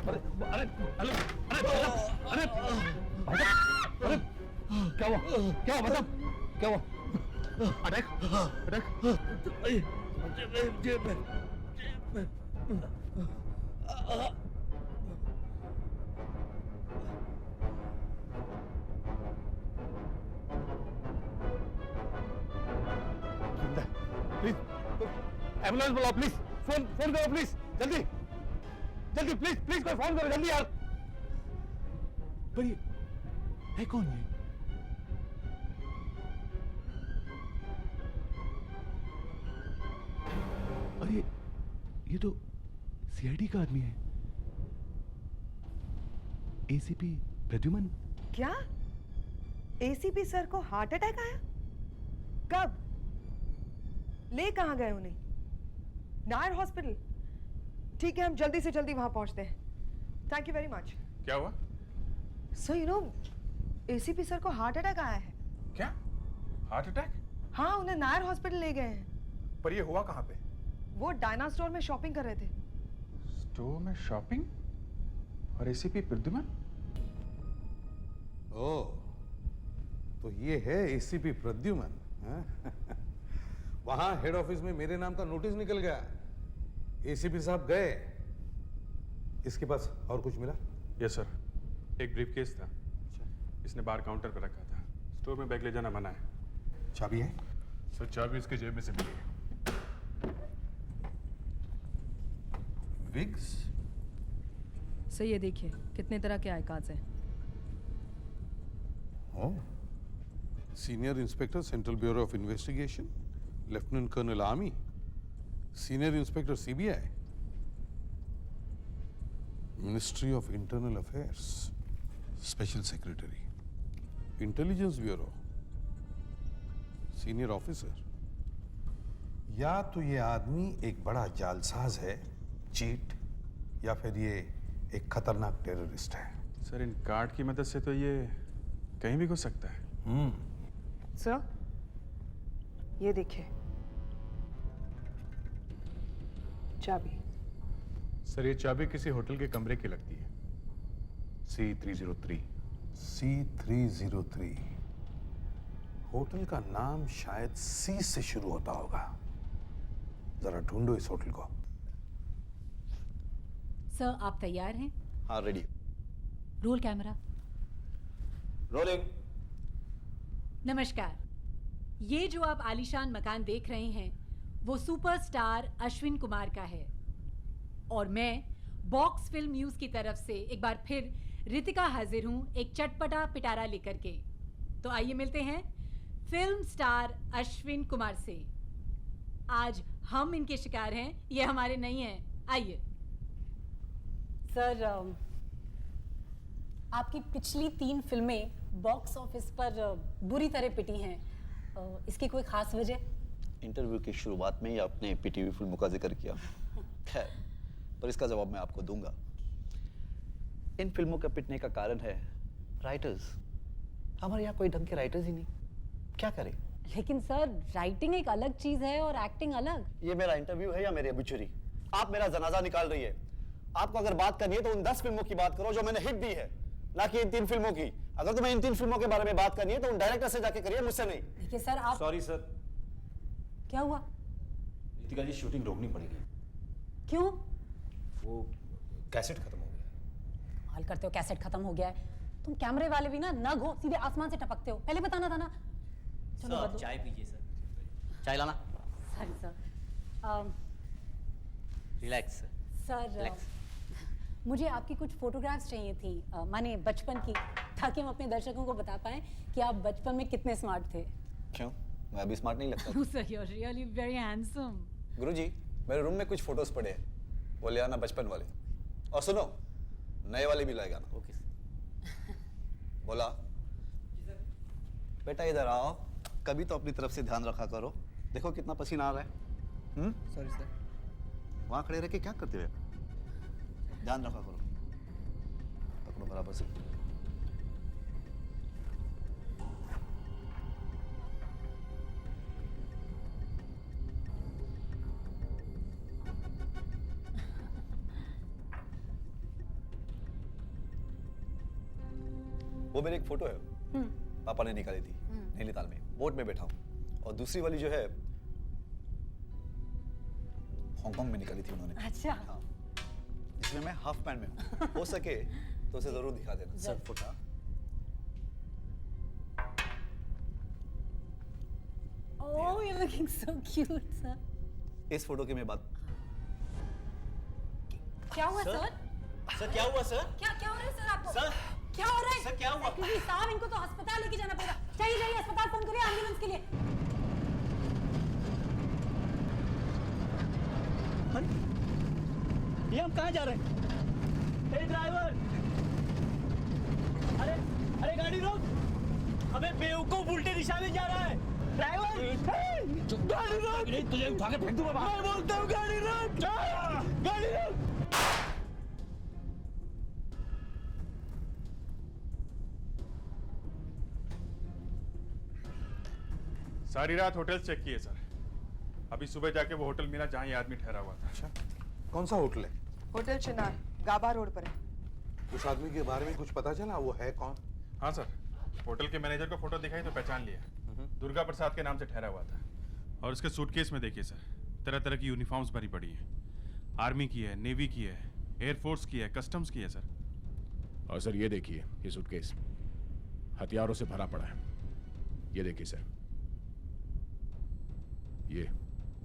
अरे अरे अरे अरे अरे क्या हुआ मतलब क्या हुआ? अटैक अटैक जेब में प्लीज एम्बुलेंस बुलाओ प्लीज फोन करो प्लीज जल्दी जल्दी प्लीज प्लीज कोई फोन करो जल्दी यार। पर ये है कौन ये? अरे ये तो सीआईडी का आदमी है, एसीपी प्रद्युमन। क्या एसीपी सर को हार्ट अटैक आया? कब? ले कहां गए उन्हें? नायर हॉस्पिटल। ठीक है, हम जल्दी से जल्दी वहां पहुंचते हैं। Thank you very much. क्या हुआ? Sir you know ACP sir को हार्ट अटैक आया है। क्या हार्ट अटैक? हाँ, उन्हें नायर हॉस्पिटल ले गए हैं। पर ये हुआ कहाँ पे? वो डायना स्टोर में शॉपिंग कर रहे थे। स्टोर में शॉपिंग? और एसीपी प्रद्युमन? ओह, तो ये है एसीपी प्रद्युमन। वहां हेड ऑफिस में मेरे नाम का नोटिस निकल गया। एसीपी साहब गए। इसके पास और कुछ मिला? यस सर, एक ब्रीफकेस था, इसने बार काउंटर पर रखा था। स्टोर में बैग ले जाना मना है। चाबी है? सर चाबी इसके जेब में से मिली है। विग्स? सर ये देखिए कितने तरह के आई कार्ड्स हैं। Senior inspector central bureau of investigation, lieutenant colonel army, senior inspector CBI, ministry of internal affairs, special secretary, intelligence bureau, senior officer. या तो ये आदमी एक बड़ा जालसाज है, चीट, या फिर ये एक खतरनाक टेररिस्ट है। सर इन कार्ड की मदद से तो ये कहीं भी घुस सकता है। सर ये देखिए चाबी। सर ये चाबी किसी होटल के कमरे की लगती है, C303। C303। होटल का नाम शायद C से शुरू होता होगा। जरा ढूंढो इस होटल को। सर आप तैयार हैं? हाँ रेडी। Roll camera. रोलिंग। नमस्कार, ये जो आप आलीशान मकान देख रहे हैं वो सुपरस्टार अश्विन कुमार का है और मैं बॉक्स फिल्म न्यूज की तरफ से एक बार फिर रितिका हाजिर हूं एक चटपटा पिटारा लेकर के। तो आइए मिलते हैं फिल्म स्टार अश्विन कुमार से। आज हम इनके शिकार हैं, ये हमारे नहीं हैं। आइए। सर आपकी पिछली 3 फिल्में बॉक्स ऑफिस पर बुरी तरह पिटी हैं, इसकी कोई खास वजह? इंटरव्यू की शुरुआत में ही आपने पीटीवी फिल्मों का जिक्र किया। खैर, पर इसका जवाब मैं आपको दूंगा। इन फिल्मों का पिटने का कारण है राइटर्स। हमारे यहाँ कोई ढंग के राइटर्स ही नहीं, क्या करें? लेकिन सर राइटिंग एक अलग चीज है और एक्टिंग अलग। ये मेरा इंटरव्यू है या मेरी अबिचुरी? आप मेरा जनाजा निकाल रही है। आपको अगर बात करनी है तो उन 10 फिल्मों की बात करो जो मैंने हिट दी है, ना कि इन 3 फिल्मों की। अगर तुम्हें इन 3 फिल्मों के बारे में बात करनी है तो उन डायरेक्टर से जाके करिए, मुझसे नहीं। देखिए सर, आप सॉरी सर, क्या हुआ? रितिका जी शूटिंग रोकनी पड़ेगी। क्यों? वो कैसेट खत्म हो गया। माल करते हो, कैसेट खत्म हो गया है। तुम कैमरे वाले भी ना नग हो, सीधे आसमान से टपकते हो। पहले बताना था ना। चलो सर बदलो। चाय पीजिए सर। चाय लाना। Sorry sir. Relax sir relax. मुझे आपकी कुछ फोटोग्राफ्स चाहिए थी, माने बचपन की, ताकि हम अपने दर्शकों को बता पाएं कि आप बचपन में कितने स्मार्ट थे। क्यों, मैं अभी स्मार्ट नहीं लगता? Sir you are really very handsome. गुरुजी, मेरे रूम में कुछ फोटोज पड़े हैं, वो ले आना बचपन वाले। और सुनो, नए वाले भी लाएगा ना। ओके बोला बेटा इधर आओ, कभी तो अपनी तरफ से ध्यान रखा करो। देखो कितना पसीना आ रहा है। Sorry sir. वहां खड़े रह के क्या करते हुए? ध्यान रखा करो। पकड़ो बराबर से। वो मेरी एक फोटो है, पापा ने निकाली थी नैनीताल में, बोट में बैठा हूँ। और दूसरी वाली जो है हांगकांग में निकाली थी उन्होंने। अच्छा। हाँ, जिसमें मैं हाफ पैंट में हूँ। हो सके तो उसे जरूर दिखा देना। Sir photo oh, you looking so cute sir. इस फोटो की मैं बात। क्या हुआ सर? सर क्या हुआ सर? क्या क्या हो रहा है सर आपको? सर क्या हो रहा है? सर क्या हुआ? सेक्रेटरी साहब, इनको तो अस्पताल लेके जाना पड़ेगा। चाहिए जाइए, अस्पताल फोन करिए, एम्बुलेंस के लिए। ये हम कहाँ जा रहे हैं? हे ड्राइवर, अरे अरे गाड़ी रोक, हमें बेवकूफ उल्टे दिशा में जा रहा है। ड्राइवर गाड़ी रोक। नहीं तुझे उठा के फेंक दूंगा। मैं बोलता हूँ गाड़ी रोक, गाड़ी रोक। सारी रात होटल चेक किए सर, अभी सुबह जाके वो होटल मिला जहाँ ये आदमी ठहरा हुआ था। अच्छा, कौन सा होटल है? होटल चिनार, गाबा रोड पर है। उस आदमी के बारे में कुछ पता चला? वो है कौन? हाँ सर, होटल के मैनेजर को फोटो दिखाई तो पहचान लिया। दुर्गा प्रसाद के नाम से ठहरा हुआ था। और उसके सूटकेस में देखिए सर, तरह तरह की यूनिफॉर्म्स भरी पड़ी हैं। आर्मी की है, नेवी की है, एयरफोर्स की है, कस्टम्स की है सर। और सर ये देखिए, ये सूटकेस हथियारों से भरा पड़ा है। ये देखिए सर, ये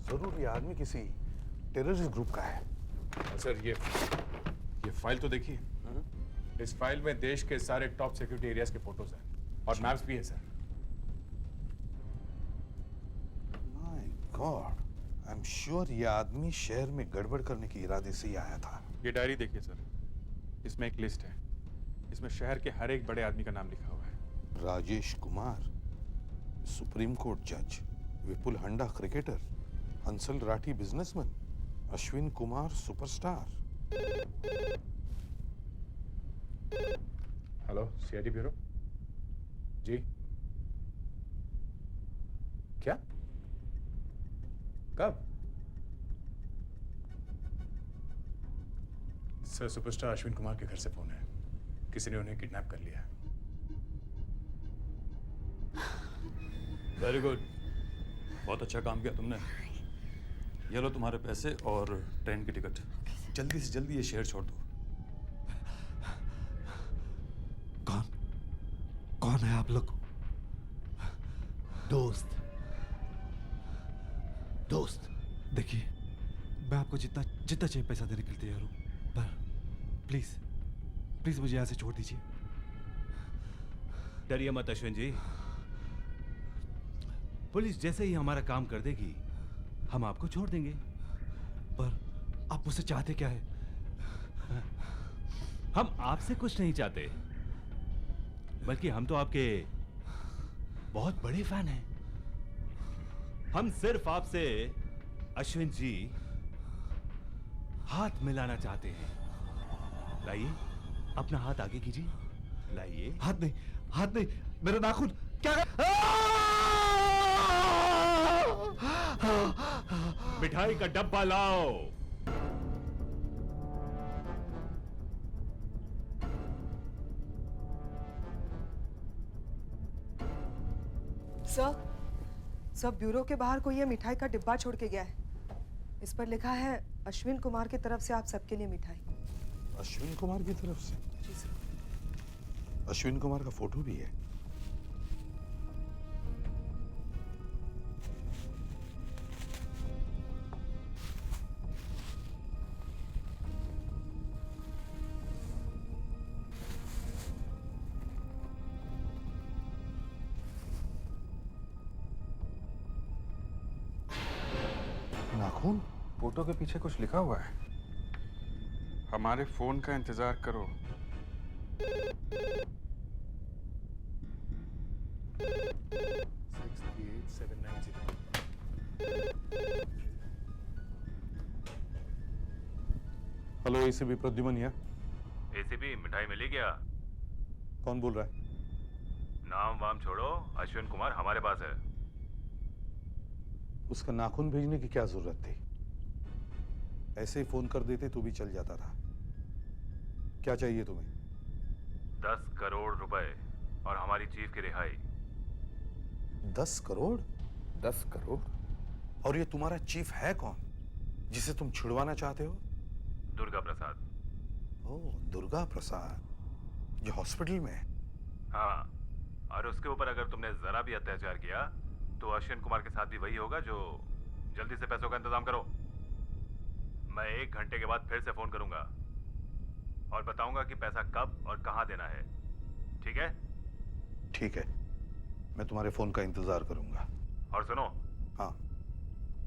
जरूर ये आदमी किसी टेररिस्ट ग्रुप का है। और सर ये फाइल तो देखिए। इस फाइल में देश के सारे टॉप सिक्योरिटी एरियाज के फोटोज हैं और मैप्स भी है sir. My God, I am sure ये आदमी शहर में गड़बड़ करने के इरादे से ही आया था। ये डायरी देखिए सर, इसमें एक लिस्ट है। इसमें शहर के हर एक बड़े आदमी का नाम लिखा हुआ है। राजेश कुमार, सुप्रीम कोर्ट जज, Vipul Handa cricketer, Hansal Rathi businessman, Ashwin Kumar superstar. Hello, CID bureau ji. क्या? कब? सर, सुपरस्टार अश्विन कुमार के घर से फोन है। किसी ने उन्हें किडनैप कर लिया। वेरी गुड, बहुत अच्छा काम किया तुमने। ये लो तुम्हारे पैसे और ट्रेन की टिकट। जल्दी से जल्दी ये शहर छोड़ दो। कौन है आप लोग? दोस्त देखिए, मैं आपको जितना चाहिए पैसा देने के लिए तैयार हूं, पर प्लीज मुझे यहां से छोड़ दीजिए। डरिए मत अश्विन जी, पुलिस जैसे ही हमारा काम कर देगी हम आपको छोड़ देंगे। पर आप मुझसे चाहते क्या है? हम आपसे कुछ नहीं चाहते, बल्कि हम तो आपके बहुत बड़े फैन हैं। हम सिर्फ आपसे अश्विन जी हाथ मिलाना चाहते हैं। लाइए अपना हाथ आगे कीजिए। लाइए। हाथ नहीं, मेरा नाखून। क्या? मिठाई का डब्बा लाओ। सर ब्यूरो के बाहर कोई ये मिठाई का डिब्बा छोड़ के गया है। इस पर लिखा है अश्विन कुमार की तरफ से आप सबके लिए मिठाई। अश्विन कुमार की तरफ से? जी सर। अश्विन कुमार का फोटो भी है। नाखून? फोटो के पीछे कुछ लिखा हुआ है। हमारे फोन का इंतजार करो। Hello, ACP Pradyuman here. ACP, मिठाई मिली क्या? कौन बोल रहा है? नाम वाम छोड़ो, अश्विन कुमार हमारे पास है। उसका नाखून भेजने की क्या जरूरत थी? ऐसे ही फोन कर देते तो भी चल जाता था। क्या चाहिए तुम्हें? 10 करोड़ रुपए और हमारी चीफ की रिहाई। 10 करोड़? 10 करोड़? और ये तुम्हारा चीफ है कौन जिसे तुम छुड़वाना चाहते हो? दुर्गा प्रसाद। ओह, दुर्गा प्रसाद जो हॉस्पिटल में है? हाँ, और उसके ऊपर अगर तुमने जरा भी अत्याचार किया तो अश्विन कुमार के साथ भी वही होगा। जो जल्दी से पैसों का इंतजाम करो। मैं 1 घंटे के बाद फिर से फोन करूंगा और बताऊंगा कि पैसा कब और कहां देना है। ठीक है? ठीक है, मैं तुम्हारे फोन का इंतजार करूंगा। और सुनो। हाँ।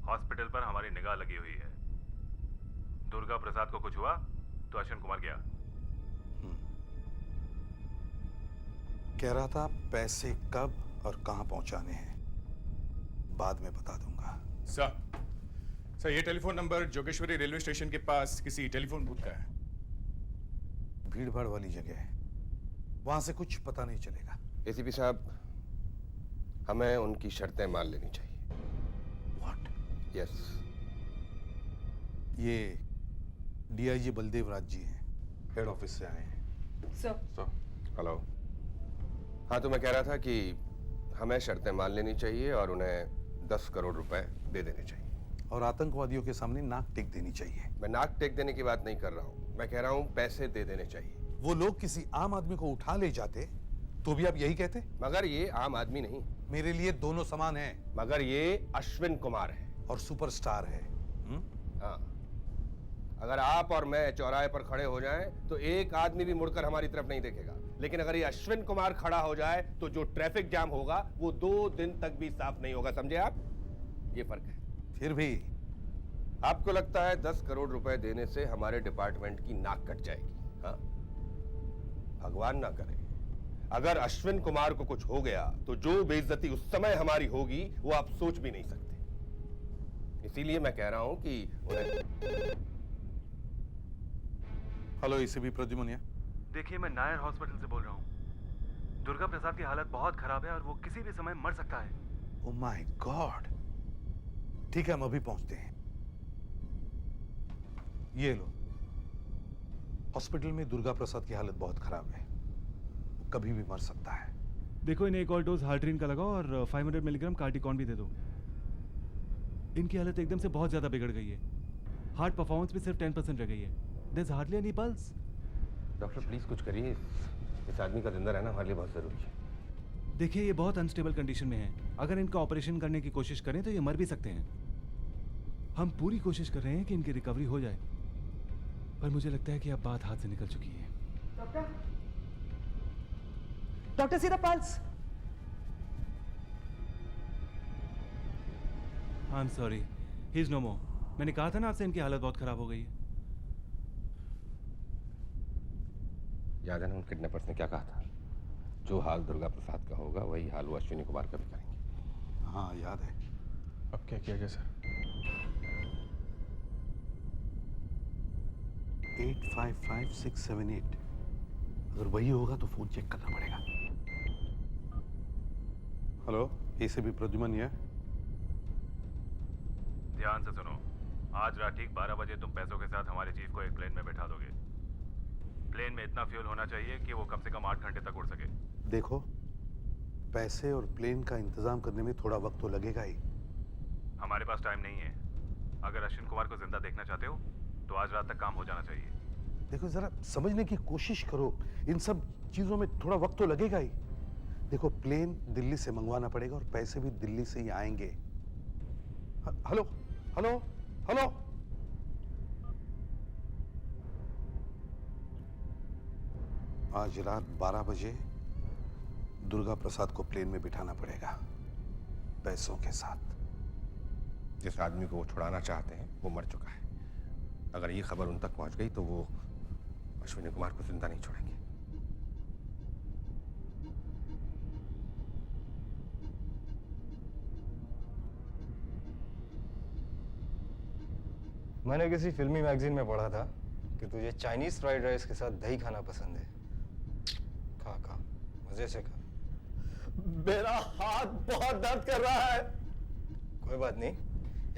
हॉस्पिटल पर हमारी निगाह लगी हुई है। दुर्गा प्रसाद को कुछ हुआ तो अश्विन कुमार गया। कह रहा था पैसे कब और कहां पहुंचाने हैं बाद में बता दूंगा। सर, ये telephone number Jogeshwari railway station के पास किसी टेलीफोन बूथ का है। भीड़ भाड़ वाली जगह है, वहां से कुछ पता नहीं चलेगा। एसीपी साहब, हमें उनकी शर्तें मान लेनी चाहिए। व्हाट? यस। ये डीआईजी बलदेव राज जी हैं, हेड ऑफिस से आए हैं। सर। हेलो। हाँ, तो मैं कह रहा था कि हमें शर्तें मान लेनी चाहिए और उन्हें 10 करोड़ रुपए दे देने चाहिए। और आतंकवादियों के सामने नाक टेक देनी चाहिए। मैं नाक टेक देने की बात नहीं कर रहा हूँ, मैं कह रहा हूँ पैसे दे देने चाहिए। वो लोग किसी आम आदमी को उठा ले जाते तो भी आप यही कहते? मगर ये आम आदमी नहीं। मेरे लिए दोनों समान हैं। मगर ये अश्विन कुमार है और सुपरस्टार है। हाँ, अगर आप और मैं चौराहे पर खड़े हो जाएं तो एक आदमी भी मुड़कर हमारी तरफ नहीं देखेगा। लेकिन अगर ये अश्विन कुमार खड़ा हो जाए तो जो ट्रैफिक जाम होगा वो 2 दिन तक भी साफ नहीं होगा। समझे आप? ये फर्क है। फिर भी आपको लगता है 10 करोड़ रुपए देने से हमारे डिपार्टमेंट की नाक कट जाएगी? हाँ, भगवान ना करे। अगर अश्विन कुमार को कुछ हो गया तो जो बेइज्जती उस समय हमारी होगी वो आप सोच भी नहीं सकते। इसीलिए मैं कह रहा हूं कि उन्हें। Hello, ACP Pradyuman here. देखिए, मैं नायर हॉस्पिटल से बोल रहा हूँ। दुर्गा प्रसाद की हालत बहुत खराब है और वो किसी भी समय मर सकता है। Oh my God. ठीक है, हम अभी पहुंचते हैं। ये लो, हॉस्पिटल में दुर्गा प्रसाद की हालत बहुत खराब है, वो कभी भी मर सकता है। देखो, इन्हें एक और डोज हार्ट्रीन का लगाओ और 500 मिलीग्राम कार्टिकॉन भी दे दो। इनकी हालत एकदम से बहुत ज्यादा बिगड़ गई है। हार्ट परफॉर्मेंस भी सिर्फ 10% रह गई है। There's hardly any pulse. Doctor please कुछ करिए, इस आदमी का जिंदा रहना हमारे लिए बहुत जरूरी है। देखिए, ये बहुत अनस्टेबल कंडीशन में है। अगर इनका ऑपरेशन करने की कोशिश करें तो ये मर भी सकते हैं। हम पूरी कोशिश कर रहे हैं कि इनकी रिकवरी हो जाए, पर मुझे लगता है कि अब बात हाथ से निकल चुकी है। Doctor see the pulse. I am sorry, he is no more. मैंने कहा था ना आपसे, इनकी हालत बहुत खराब हो गई है। याद है ना उन किडनैपर्स ने क्या कहा था? जो हाल दुर्गा प्रसाद का होगा वही हाल वो अश्विनी कुमार का भी करेंगे। हाँ, याद है। अब क्या किया जाए सर? 855678। अगर वही होगा तो फोन चेक करना पड़ेगा। Hello, ACP Pradyuman here. ध्यान से सुनो। आज रात ठीक 12 बजे तुम पैसों के साथ हमारे चीफ को एक प्लेन में बैठा दोगे। प्लेन में इतना फ्यूल होना चाहिए कि वो कम से कम 8 घंटे तक उड़ सके। देखो, पैसे और प्लेन का इंतजाम करने में थोड़ा वक्त तो लगेगा ही। हमारे पास टाइम नहीं है। अगर अश्विन कुमार को जिंदा देखना चाहते हो तो आज रात तक काम हो जाना चाहिए। देखो जरा समझने की कोशिश करो, इन सब चीजों में थोड़ा वक्त तो लगेगा ही। देखो प्लेन दिल्ली से मंगवाना पड़ेगा और पैसे भी दिल्ली से ही आएंगे। हेलो हेलो हेलो, आज रात 12 बजे दुर्गा प्रसाद को प्लेन में बिठाना पड़ेगा पैसों के साथ। जिस आदमी को वो छुड़ाना चाहते हैं वो मर चुका है। अगर ये खबर उन तक पहुंच गई तो वो अश्विनी कुमार को जिंदा नहीं छोड़ेंगे। मैंने किसी फिल्मी मैगजीन में पढ़ा था कि तुझे चाइनीज फ्राइड राइस के साथ दही खाना पसंद है। खा मजे से खा। मेरा हाथ बहुत दर्द कर रहा है। कोई बात नहीं,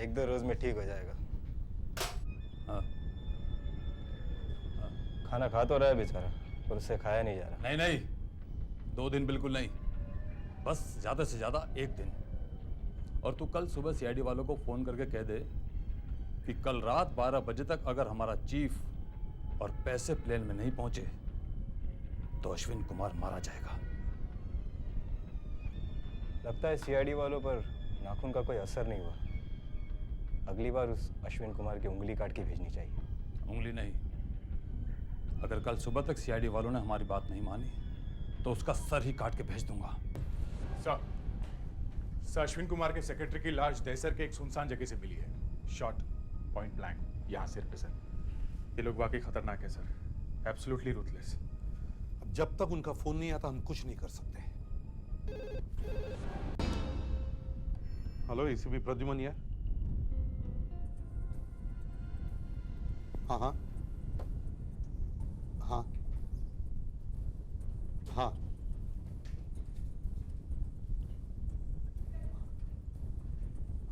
1-2 रोज में ठीक हो जाएगा। हाँ। खाना खा तो रहा है बेचारा, पर उससे खाया नहीं जा रहा। नहीं नहीं, 2 दिन बिल्कुल नहीं, बस ज्यादा से ज्यादा 1 दिन। और तू कल सुबह सीआईडी वालों को फोन करके कह दे कि कल रात 12 बजे तक अगर हमारा चीफ और पैसे प्लेन में नहीं पहुंचे तो अश्विन कुमार मारा जाएगा। लगता है सीआईडी वालों पर नाखून का कोई असर नहीं हुआ। अगली बार उस अश्विन कुमार की उंगली काट के भेजनी चाहिए। उंगली नहीं, अगर कल सुबह तक सीआईडी वालों ने हमारी बात नहीं मानी तो उसका सर ही काट के भेज दूंगा। सर, अश्विन कुमार के सेक्रेटरी की लाश दहसर के एक सुनसान जगह से मिली है। शॉट पॉइंट ब्लैंक, यहाँ सिर पे सर। ये लोग वाकई खतरनाक है सर, एब्सोल्युटली रूथलेस। अब जब तक उनका फोन नहीं आता हम कुछ नहीं कर सकते। हेलो एसीपी प्रद्युमन यार। हाँ हाँ हाँ हाँ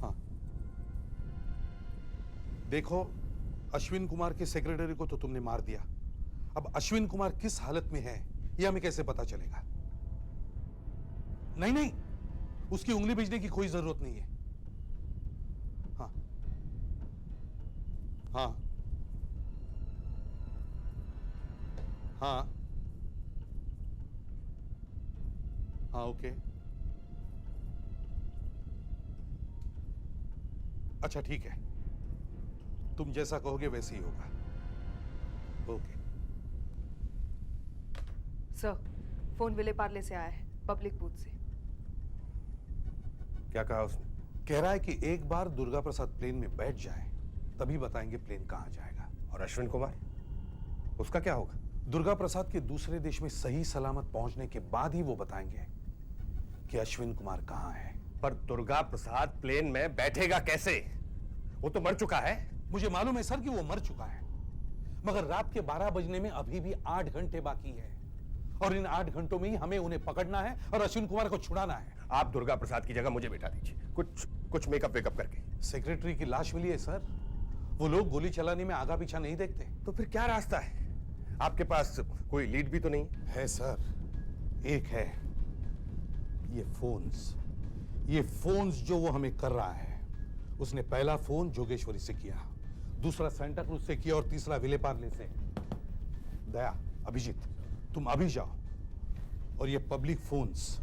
हाँ। देखो अश्विन कुमार के सेक्रेटरी को तो तुमने मार दिया, अब अश्विन कुमार किस हालत में है यह हमें कैसे पता चलेगा? नहीं नहीं, उसकी उंगली भेजने की कोई जरूरत नहीं है। हाँ हाँ हाँ हाँ ओके, अच्छा ठीक है, तुम जैसा कहोगे वैसे ही होगा। Okay sir, phone Vile Parle से आया है, पब्लिक बूथ से। क्या कहा उसने? कह रहा है कि एक बार दुर्गा प्रसाद प्लेन में बैठ जाए तभी बताएंगे प्लेन कहां जाएगा। और अश्विन कुमार, उसका क्या होगा? दुर्गा प्रसाद के दूसरे देश में सही सलामत पहुंचने के बाद ही वो बताएंगे कि अश्विन कुमार कहां है। पर दुर्गा प्रसाद प्लेन में बैठेगा कैसे? वो तो मर चुका है। मुझे मालूम है सर कि वो मर चुका है, मगर रात के 12 बजने में अभी भी 8 घंटे बाकी है और इन 8 घंटों में ही हमें उन्हें पकड़ना है और अश्विन कुमार को छुड़ाना है। आप दुर्गा प्रसाद की जगह मुझे बैठा दीजिए, कुछ मेकअप वेकअप करके। सेक्रेटरी की लाश मिली है सर, वो लोग गोली चलाने में आगा पीछा नहीं देखते। तो फिर क्या रास्ता है? आपके पास कोई लीड भी तो नहीं है? सर एक है, ये फोन्स जो वो हमें कर रहा है। उसने पहला फोन जोगेश्वरी से किया, दूसरा सेंटा क्रूज से किया और तीसरा विले पार्ले से। दया, अभिजीत, तुम अभी जाओ और ये पब्लिक फोन्स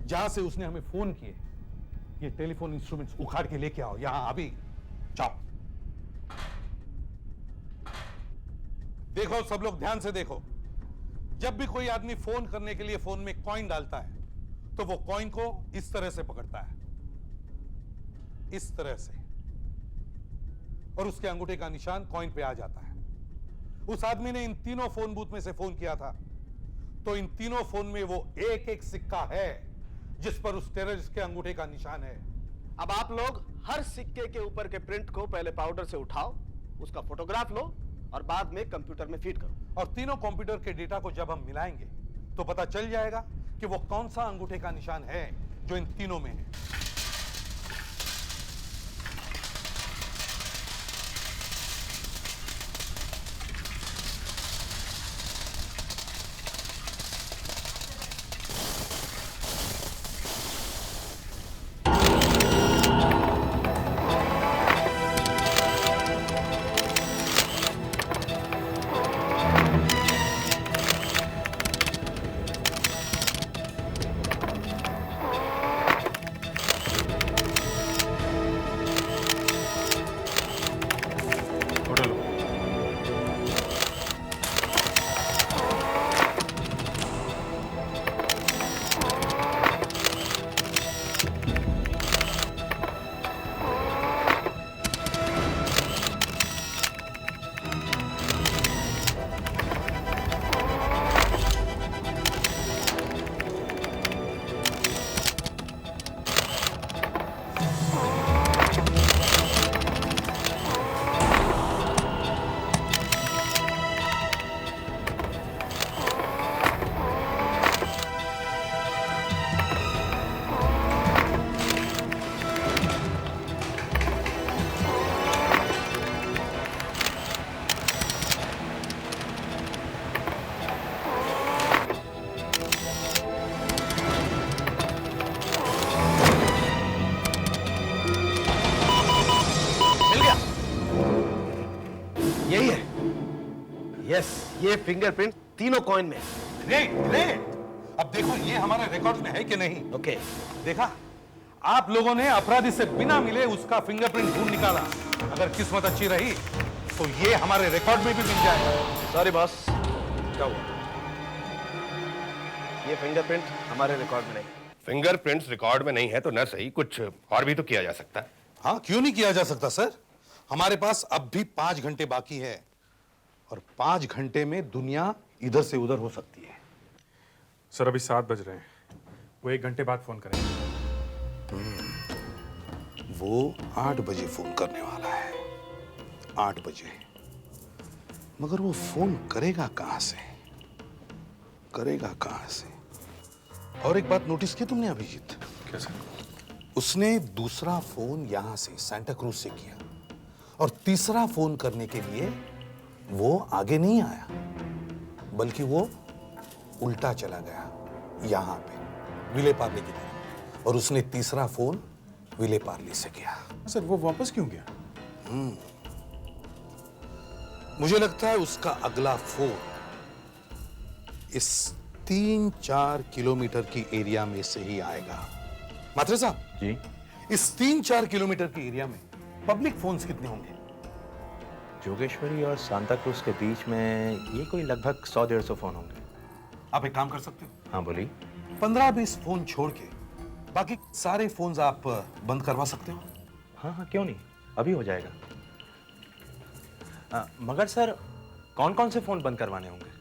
जहां से उसने हमें फोन किए, ये टेलीफोन इंस्ट्रूमेंट्स उखाड़ के लेके आओ यहां अभी। जाओ। देखो सब लोग ध्यान से देखो, जब भी कोई आदमी फोन करने के लिए फोन में कॉइन डालता है तो वो कॉइन को इस तरह से पकड़ता है, इस तरह से, और उसके अंगूठे का निशान कॉइन पे आ जाता है। उस आदमी ने इन तीनों फोन बूथ में से फोन किया था, तो इन तीनों फोन में वो एक एक सिक्का है जिस पर उस टेररिस्ट के अंगूठे का निशान है। अब आप लोग हर सिक्के के ऊपर के प्रिंट को पहले पाउडर से उठाओ, उसका फोटोग्राफ लो और बाद में कंप्यूटर में फीड करो। और तीनों कंप्यूटर के डेटा को जब हम मिलाएंगे तो पता चल जाएगा कि वो कौन सा अंगूठे का निशान है जो इन तीनों में है। यही है। यस, ये फिंगरप्रिंट तीनों कॉइन में। ग्रेट। अब देखो ये हमारे रिकॉर्ड में है कि नहीं। ओके। देखा, आप लोगों ने अपराधी से बिना मिले उसका फिंगरप्रिंट ढूंढ निकाला। अगर किस्मत अच्छी रही तो ये हमारे रिकॉर्ड में भी मिल जाएगा। सॉरी बॉस, क्या हुआ? ये फिंगरप्रिंट हमारे रिकॉर्ड में नहीं। फिंगरप्रिंट्स रिकॉर्ड में नहीं है तो न सही, कुछ और भी तो किया जा सकता है। हाँ, क्यों नहीं किया जा सकता सर? हमारे पास अब भी 5 घंटे बाकी है और 5 घंटे में दुनिया इधर से उधर हो सकती है। सर अभी 7 बज रहे हैं, वो 1 घंटे बाद फोन करेंगे। वो 8 बजे फोन करने वाला है। 8 बजे। मगर वो फोन करेगा कहां से? करेगा कहां से? और एक बात नोटिस की तुमने अभिजीत? कैसे? उसने दूसरा फोन यहां से सांता क्रूज से किया और तीसरा फोन करने के लिए वो आगे नहीं आया, बल्कि वो उल्टा चला गया यहां पे विले पार्ले की तरफ, और उसने तीसरा फोन विले पार्ले से किया। सर वो वापस क्यों गया? मुझे लगता है उसका अगला फोन इस 3-4 किलोमीटर की एरिया में से ही आएगा। मात्रे साहब जी, इस 3-4 किलोमीटर की एरिया में पब्लिक फोन्स कितने होंगे? जोगेश्वरी और सांता क्रूज के बीच में ये कोई लगभग 100-150 फोन होंगे। आप एक काम कर सकते हो? हाँ बोलिए। 15-20 फोन छोड़ के बाकी सारे फोन्स आप बंद करवा सकते हो? हाँ, क्यों नहीं, अभी हो जाएगा। मगर सर कौन कौन से फोन बंद करवाने होंगे?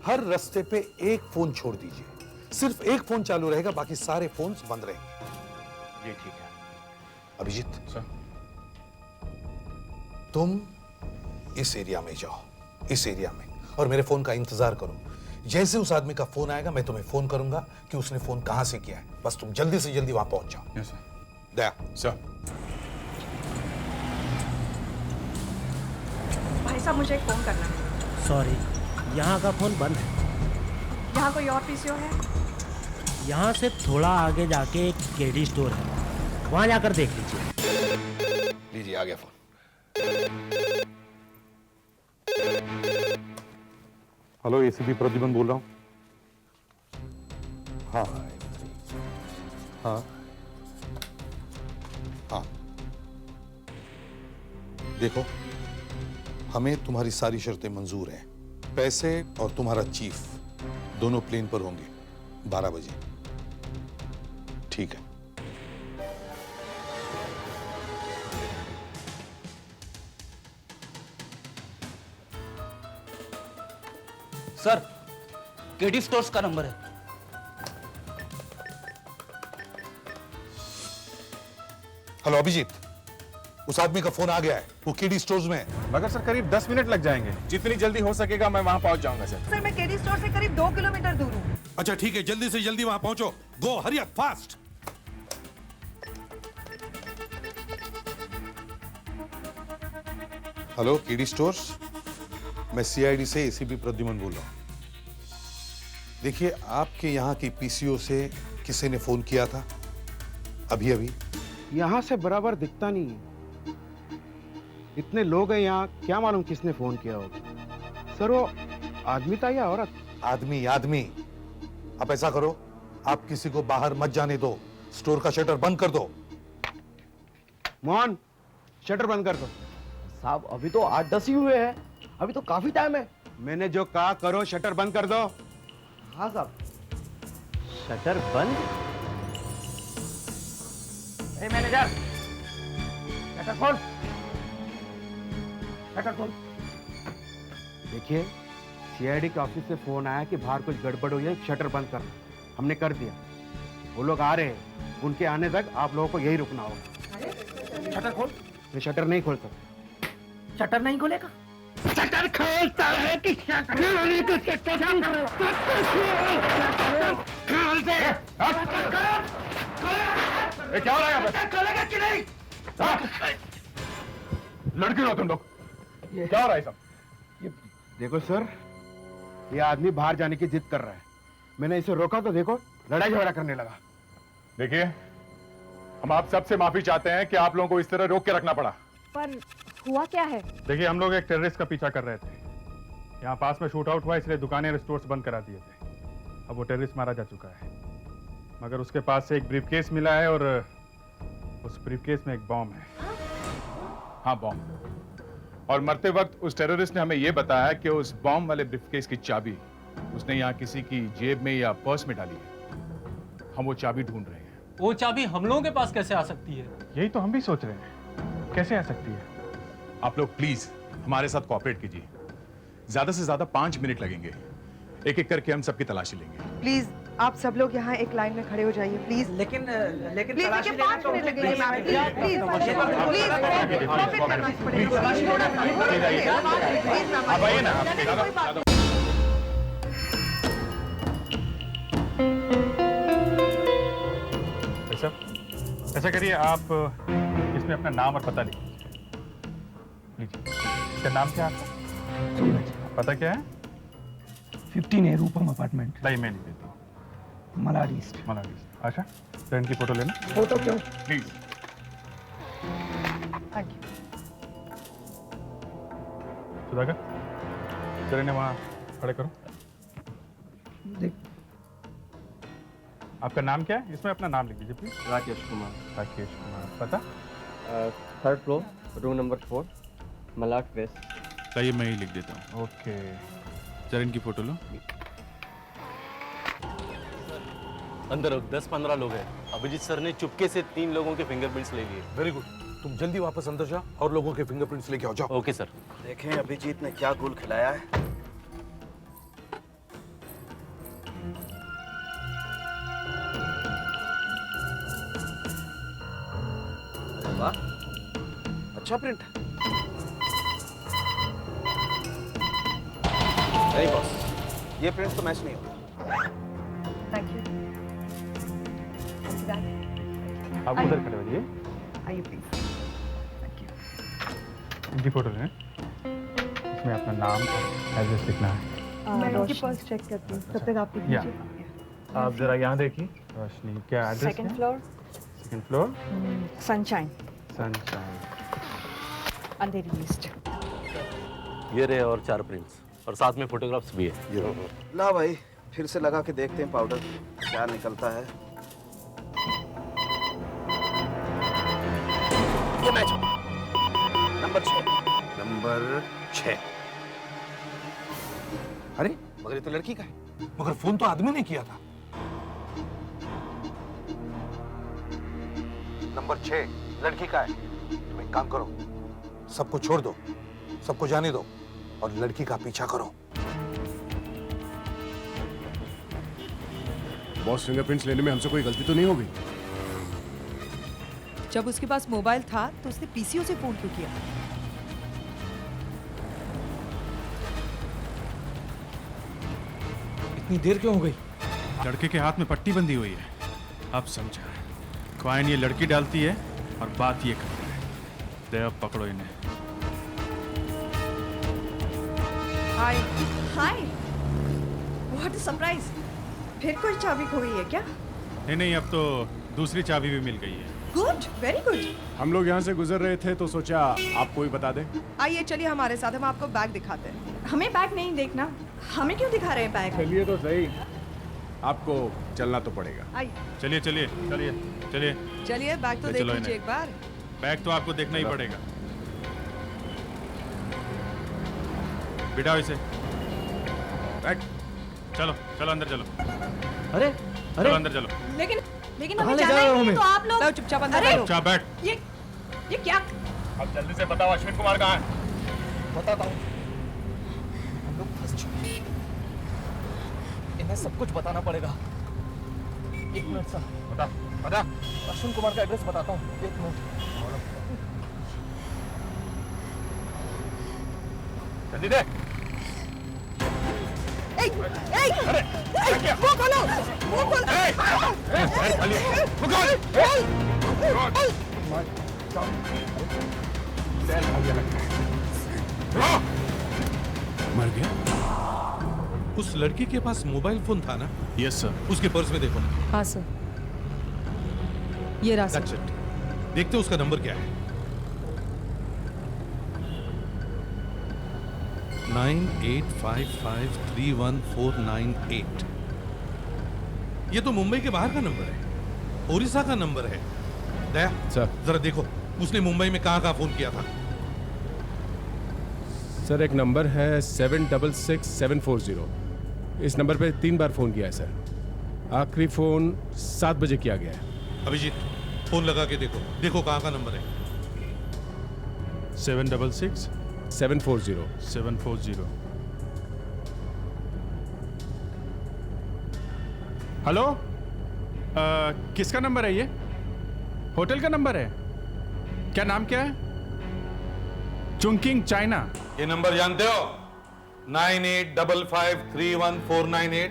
हर रास्ते पे एक फोन छोड़ दीजिए, सिर्फ एक फोन चालू रहेगा, बाकी सारे फोन्स बंद रहेंगे। जी ठीक है। अभिजीत सर, तुम इस एरिया में जाओ, इस एरिया में, और मेरे फोन का इंतजार करो। जैसे उस आदमी का फोन आएगा मैं तुम्हें फोन करूंगा कि उसने फोन कहां से किया है। बस तुम जल्दी से जल्दी वहां पहुंच जाओ। Yes sir. दया सर। भाई साहब मुझे एक फोन करना है। सॉरी, यहाँ का फोन बंद है। यहाँ कोई और पीसीओ है? यहाँ से थोड़ा आगे जाके एक केडी स्टोर है, वहाँ जाकर देख लीजिए। लीजिए, आ गया फोन। हेलो, एसीपी प्रद्युमन बोल रहा हूँ। हाँ हाँ हाँ, देखो हमें तुम्हारी सारी शर्तें मंजूर हैं। पैसे और तुम्हारा चीफ दोनों प्लेन पर होंगे 12 बजे। ठीक है। सर, केडी स्टोर्स का नंबर है। हेलो अभिजीत, उस आदमी का फोन आ गया है, वो केडी स्टोर्स में है। मगर सर करीब 10 मिनट लग जाएंगे, जितनी जल्दी हो सकेगा मैं वहां पहुंच जाऊंगा सर। सर मैं केडी स्टोर से करीब 2 किलोमीटर दूर हूँ। अच्छा ठीक है, जल्दी से जल्दी वहां पहुंचो। Go, hurry up, fast. Hello KD stores, मैं सीआईडी से एसीपी प्रद्युमन बोल रहा हूं। देखिए, आपके यहाँ की पीसीओ से किसी ने फोन किया था अभी अभी? यहाँ से बराबर दिखता नहीं है। इतने लोग हैं यहाँ, क्या मालूम किसने फोन किया होगा। सर वो आदमी था या औरत? आदमी आदमी। आप ऐसा करो, आप किसी को बाहर मत जाने दो, स्टोर का शटर बंद कर दो। मोहन, शटर बंद कर दो। साहब अभी तो 8-10 ही हुए हैं, अभी तो काफी टाइम है। मैंने जो कहा करो, शटर बंद कर दो। हाँ साहब। शटर बंद? ए मैनेजर, शटर खोल, शटर खोल। देखिए, सीआईडी के ऑफिस से फोन आया कि बाहर कुछ गड़बड़ हुई है, शटर बंद करना। हमने कर दिया। वो लोग आ रहे हैं, उनके आने तक आप लोगों को यही रुकना होगा। शटर खोल। मैं शटर नहीं खोल सकता। शटर नहीं खोलेगा? शटर खोलता है कि शटर खोल दे। क्या हो रहा है यहाँ पे? खोलेगा कि नहीं? लड़के हो तुम लोग, क्या हो रहा है सब? देखो सर, ये आदमी बाहर जाने की जिद कर रहा है। मैंने इसे रोका तो देखो लड़ाई झगड़ा करने लगा। देखिए, हम आप सबसे माफी चाहते हैं कि आप लोगों को इस तरह रोक के रखना पड़ा। पर हुआ क्या है? देखिए, हम लोग एक टेररिस्ट का पीछा कर रहे थे। यहाँ पास में शूट आउट हुआ, इसलिए दुकानें और स्टोर्स बंद करा दिए थे। अब वो टेररिस्ट मारा जा चुका है, मगर उसके पास से एक ब्रीफकेस मिला है और उस ब्रीफकेस में एक बॉम्ब है। हाँ, बॉम्ब। और मरते वक्त उस टेररिस्ट ने हमें यह बताया कि उस बॉम्ब वाले ब्रीफकेस की चाबी उसने यहाँ किसी की जेब में या पर्स में डाली है। हम वो चाबी ढूंढ रहे हैं। वो चाबी हम लोगों के पास कैसे आ सकती है? यही तो हम भी सोच रहे हैं, कैसे आ सकती है? आप लोग प्लीज हमारे साथ कोऑपरेट कीजिए। ज्यादा से ज्यादा 5 मिनट लगेंगे। एक एक करके हम सबकी तलाशी लेंगे। प्लीज आप सब लोग यहाँ एक लाइन में खड़े हो जाइए प्लीज। लेकिन प्लीज देखिए 5 मिनट लगेंगे मैम। प्लीज आप आइए ना। ऐसा करिए, आप इसमें अपना नाम और पता लिखिए। लीजिए। इसका नाम क्या है आपका? सूरज। पता क्या है? 15A रूपम अपार्टमेंट। लाइए, मैं लिख देता हूँ। Malad east. Malad east. Asha, friend की फोटो लेना। फोटो क्यों? प्लीज। Thank you. सुधाकर, चले ने वहाँ खड़े करो। देख। आपका नाम क्या है? इसमें अपना नाम लिख दीजिए प्लीज। राकेश कुमार। राकेश कुमार। पता? 3rd floor, room number 4, Malad west. चाहिए, मैं ही लिख देता हूँ। ओके, चरण की फोटो लो। अंदर 10-15 लोग हैं। अभिजीत सर ने चुपके से 3 लोगों के फिंगरप्रिंट्स ले लिए। Very good. तुम जल्दी वापस अंदर जाओ और लोगों के फिंगरप्रिंट्स लेके आओ। जाओ। Okay sir. देखें अभिजीत ने क्या गुल खिलाया है। वाह, अच्छा प्रिंट है। नहीं बॉस, ये प्रिंट तो मैच नहीं होता। Thank you. आप उधर खड़े होइए। आइए प्लीज। Thank you. इनकी फोटो लें। इसमें अपना नाम और एड्रेस लिखना है। मैं इनकी पर्स चेक करती हूँ, तब तक आप लिख लीजिए। आप जरा यहाँ देखिए। रोशनी, क्या address? Second floor. Second floor. Sunshine. Sunshine. Andheri east. ये रहे और 4 प्रिंट्स और साथ में फोटोग्राफ्स भी है। ला भाई, फिर से लगा के देखते हैं पाउडर क्या निकलता है। ये मैच नंबर 6। नंबर 6। अरे मगर ये तो लड़की का है। मगर फोन तो आदमी ने किया था। नंबर 6 लड़की का है। तुम एक काम करो, सबको छोड़ दो, सबको जाने दो और लड़की का पीछा करो। बॉस, फिंगरप्रिंट्स लेने में हमसे कोई गलती तो नहीं होगी? जब उसके पास मोबाइल था तो उसने पीसीओ से फोन क्यों किया? इतनी देर क्यों हो गई? लड़के के हाथ में पट्टी बंधी हुई है। अब समझा। क्वाइन ये लड़की डालती है और बात ये करता है। दे अब पकड़ो इन्हें। हाय। हाय, व्हाट अ सरप्राइज। फिर कोई चाबी खो गई है क्या? नहीं, अब तो दूसरी चाबी भी मिल गई है। Good, very good. हम लोग यहाँ से गुजर रहे थे तो सोचा आपको भी बता दें। आइए चलिए हमारे साथ, हम आपको बैग दिखाते हैं। हमें बैग नहीं देखना। हमें क्यों दिखा रहे हैं बैग? चलिए तो सही, आपको चलना तो पड़ेगा। आइए। चलिए चलिए चलिए चलिए चलिए बैग तो ले देख चलो लीजिए इन्हें। एक बार। बैग तो आपको देखना ही पड़ेगा। बिठाओ इसे। बैग। चलो चलो अंदर चलो। अरे चलो अंदर चलो। लेकिन हमें जाना ही नहीं है, तो आप लोग चुपचाप अंदर अरे, बैठो। चुपचाप बैठ। ये क्या? अब जल्दी से बताओ अश्विन कुमार कहाँ है? बताता हूँ। इन्हें सब कुछ बताना पड़ेगा। 1 मिनट सर। बता। अश्विन कुमार का एड्रेस बताता हूँ। 1 मिनट। जल्दी दे। वो खोलो, वो खोलो। मर गया? उस लड़की के पास मोबाइल फोन था ना? Yes sir. उसके पर्स में देखो ना। हाँ सर, ये रहा सर। That's it. देखते हो उसका नंबर क्या है। 9855314998। ये तो मुंबई के बाहर का नंबर है, ओडिशा का नंबर है। दया सर जरा देखो उसने मुंबई में कहाँ फोन किया था। सर एक नंबर है 766740। इस नंबर पे 3 बार फोन किया है सर। आखिरी फोन 7 बजे किया गया है। अभिजीत फोन लगा के देखो, देखो कहाँ का नंबर है। 766-740। हेलो, किसका नंबर है ये? होटल का नंबर है? क्या नाम क्या है? Chungking China. ये नंबर जानते हो? 9855314998।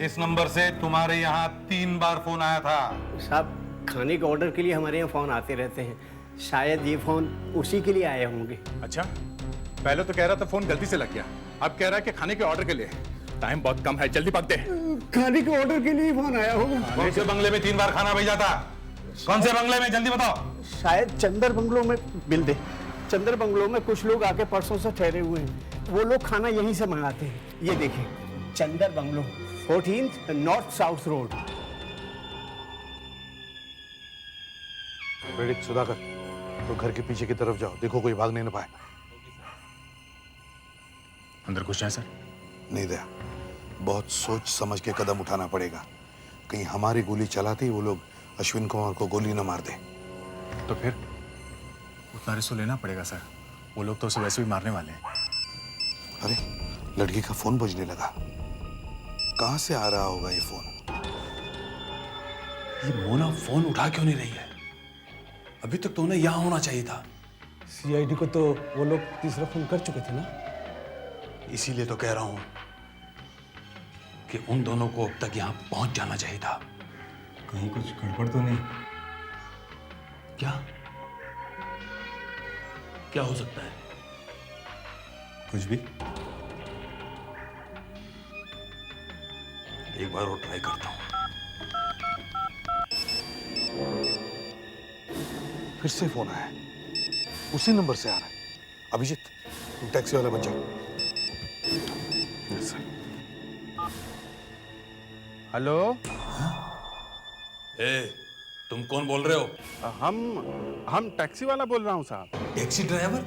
इस नंबर से तुम्हारे यहाँ 3 बार फोन आया था। साहब खाने के ऑर्डर के लिए हमारे यहाँ फोन आते रहते हैं, शायद ये फोन उसी के लिए आए होंगे। अच्छा, पहले तो कह रहा था फोन गलती से लग गया, अब कह रहा है कि खाने के ऑर्डर के लिए। टाइम बहुत कम है, जल्दी पकते। खाने के ऑर्डर के लिए फोन आया होगा। कौन से बंगले में 3 बार खाना भेजा था? कौन से बंगले में, जल्दी बताओ। शायद चंदर बंगलों में। बिल दे। चंदर बंगलों में कुछ लोग आके परसों से ठहरे हुए हैं, वो लोग खाना यहीं से मंगाते हैं। ये देखिए Chandar bungalow, 14 north south road. Predict Sudhakar, तो घर के पीछे की तरफ जाओ, देखो कोई भाग नहीं न पाए। अंदर घुस जाए सर? नहीं दया, बहुत सोच समझ के कदम उठाना पड़ेगा। कहीं हमारी गोली चलाते ही वो लोग अश्विन कुमार को गोली न मार दे। तो फिर उतना रिस्क लेना पड़ेगा सर, वो लोग तो उसे वैसे भी मारने वाले हैं। अरे लड़की का फोन बजने लगा, कहां से आ रहा होगा ये फोन? ये मोना फोन उठा क्यों नहीं रही है? अभी तक तो उन्हें यहां होना चाहिए था। सीआईडी को तो वो लोग तीसरा फोन कर चुके थे ना। इसीलिए तो कह रहा हूं कि उन दोनों को अब तक यहां पहुंच जाना चाहिए था। कहीं कुछ गड़बड़ तो नहीं? क्या क्या हो सकता है? कुछ भी। एक बार और ट्राई करता हूं। फिर से फोन आया, उसी नंबर से आ रहा है। अभिजीत तुम टैक्सी वाला बन जाओ। हेलो। तुम कौन बोल रहे हो? हम टैक्सी वाला बोल रहा हूँ साहब। Taxi driver?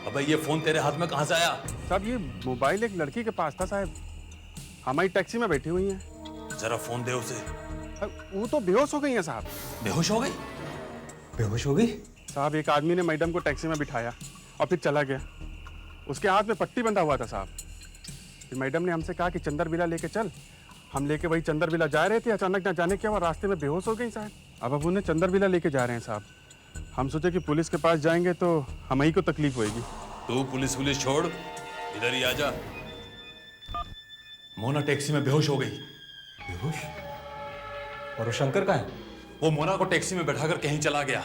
अबे ये फोन तेरे हाथ में कहां से आया? साहब ये मोबाइल एक लड़की के पास था साहब, हमारी टैक्सी में बैठी हुई हैं। जरा फोन दे उसे। वो तो बेहोश हो गई हैं साहब। बेहोश हो गई? बेहोश हो गई साहब? एक आदमी ने मैडम को टैक्सी में बिठाया और फिर चला गया। उसके हाथ में पट्टी बंधा हुआ था साहब। फिर मैडम ने हमसे कहा कि चंदर विला लेके चल। हम लेके वही चंदर विला जा रहे थे, अचानक ना जाने क्या हुआ, रास्ते में बेहोश हो गई साहब। अब उन्हें चंदर विला लेके जा रहे हैं साहब। हम सोचे कि पुलिस के पास जाएंगे तो हम ही को तकलीफ होगी। तू पुलिस छोड़, इधर ही आजा। मोना टैक्सी में बेहोश हो गई। बेहोश? और वो शंकर कहाँ है? वो मोना को टैक्सी में बैठाकर कहीं चला गया।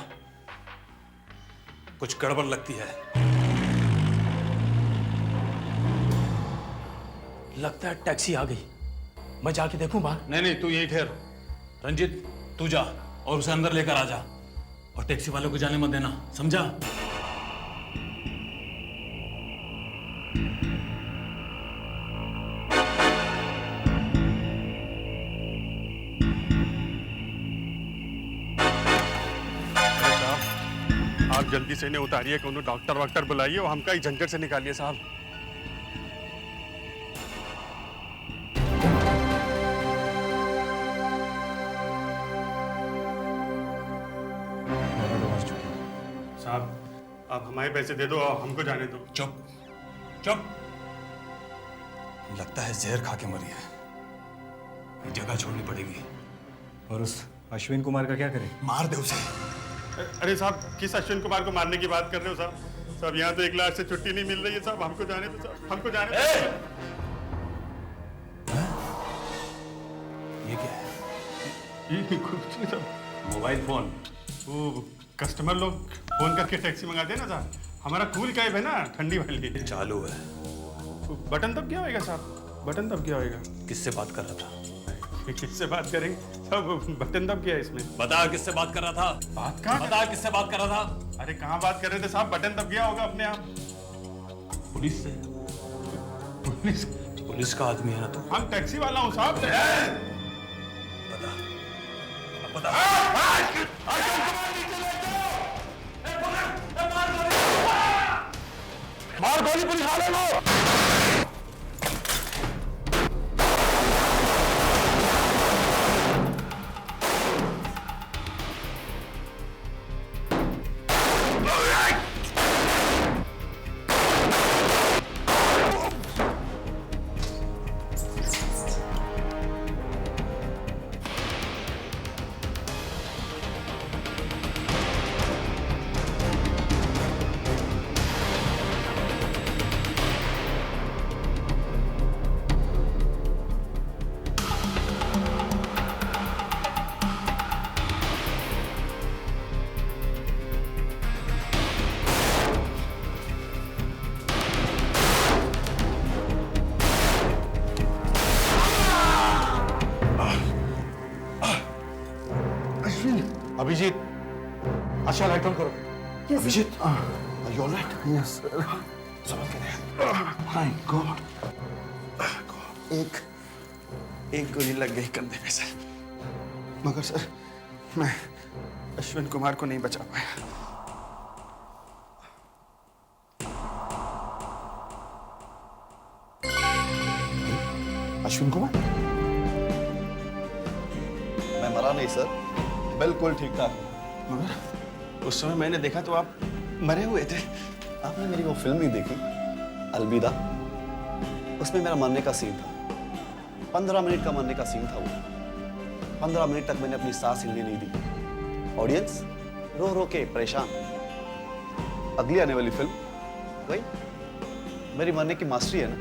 कुछ गड़बड़ लगती है। लगता है टैक्सी आ गई। मैं जाके देखूं बाहर? नहीं तू यहीं ठहर। रंजीत तू जा और उसे अंदर लेकर आ जा, और टैक्सी वालों को जाने मत देना, समझा? आप जल्दी से इन्हें उतारिए, कोनो डॉक्टर वॉक्टर बुलाइए और हमका ही झंझट से निकालिए साहब। साहब आप हमारे पैसे दे दो और हमको जाने दो। चुप चुप। लगता है जहर खा के मरी है, जगह छोड़नी पड़ेगी। और उस अश्विन कुमार का क्या करें? मार दे उसे। अरे साहब किस अश्विन कुमार को मारने की बात कर रहे हो साहब? साहब यहाँ तो 1 लाख से छुट्टी नहीं मिल रही है साहब, हमको जाने दो साहब, हमको जाने दो। ये क्या है? ये कुछ नहीं साहब, मोबाइल फोन। वो कस्टमर लोग फोन करके टैक्सी मंगाते हैं ना साहब, हमारा कूल कैब है ना, ठंडी वाली चालू है। बटन तब क्या होएगा साहब? बटन तब क्या होएगा? किससे बात कर रहा था? किससे बात करेंगे साहब? बटन दब क्या है इसमें? बता किससे बात कर रहा था? बात कहाँ? बता किससे बात कर रहा था? अरे कहाँ बात कर रहे थे साहब? बटन दब गया होगा अपने आप। पुलिस से? पुलिस का आदमी है ना तू? हम टैक्सी वाला हूँ साहब। मार गोली पुलिस वाले को। अभिजीत, अच्छा लाइट ऑन करो। Yes, Abhijit, are you all right? Yes, sir. समझ के नहीं। My God. एक गोली लग गई कंधे में सर, मगर सर मैं अश्विन कुमार को नहीं बचा पाया। अश्विन कुमार? मैं मरा नहीं सर, बिल्कुल ठीक ठाक। मगर उस समय मैंने देखा तो आप मरे हुए थे। आपने मेरी वो फिल्म नहीं देखी, अलविदा? उसमें मेरा मरने का सीन था। 15 मिनट का मरने का सीन था वो। 15 मिनट तक मैंने अपनी सांस हिलने नहीं दी। ऑडियंस रो रो के परेशान। अगली आने वाली फिल्म वही मेरी मरने की मास्टरी है ना।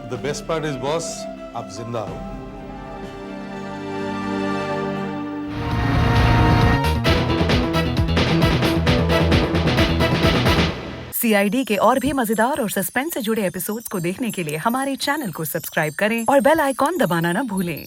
The best part is boss, आप जिंदा हो। CID के और भी मजेदार और सस्पेंस से जुड़े एपिसोड्स को देखने के लिए हमारे चैनल को सब्सक्राइब करें और बेल आइकॉन दबाना ना भूलें।